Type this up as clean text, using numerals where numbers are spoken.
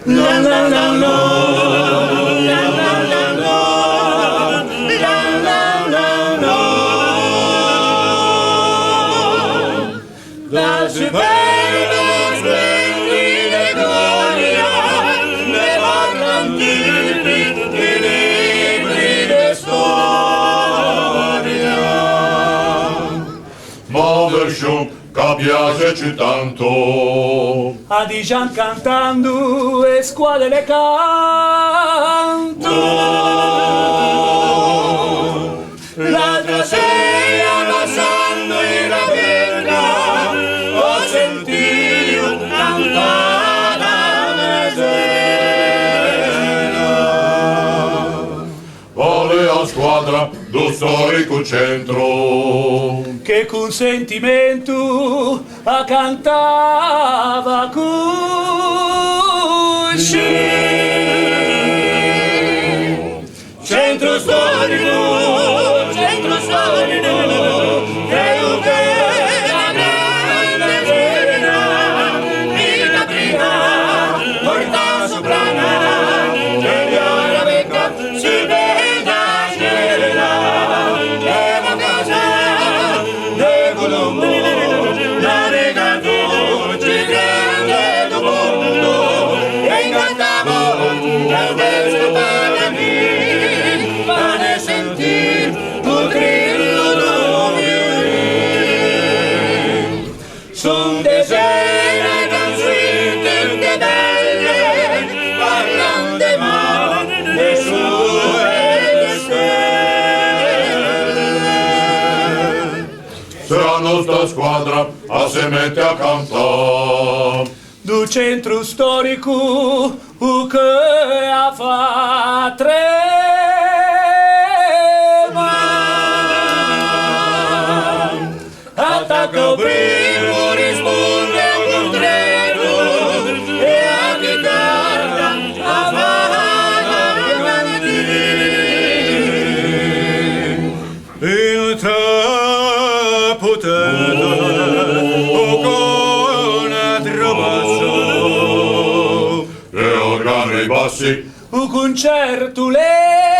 La la la la. La superba splendide gloria le parlanti di libri di storia. Ma version che piace tanto A Dijan cantando e squadre le canto. L'altra sera passando in Ravenna ho sentito cantare la mesena. vale a squadra do storico centro Che con sentimento a cantava così. Centro storico, che lo che la grande serena, vita prima, porta soprana, che la becca si veda scena, che la casa de Colombo, la regato, ci grande do mondo, e incantavo la bestia para mí. Sentir tu grillo d'ovire son desere canzoni de belle parlan de mar de sue stelle. se la nostra squadra a se mette a cantare Du centro storico che ha fa tre. Attacca primo, risponde a un contrario e a chitarra avanti. In trapotata o con altro basso e organo i bassi un concerto le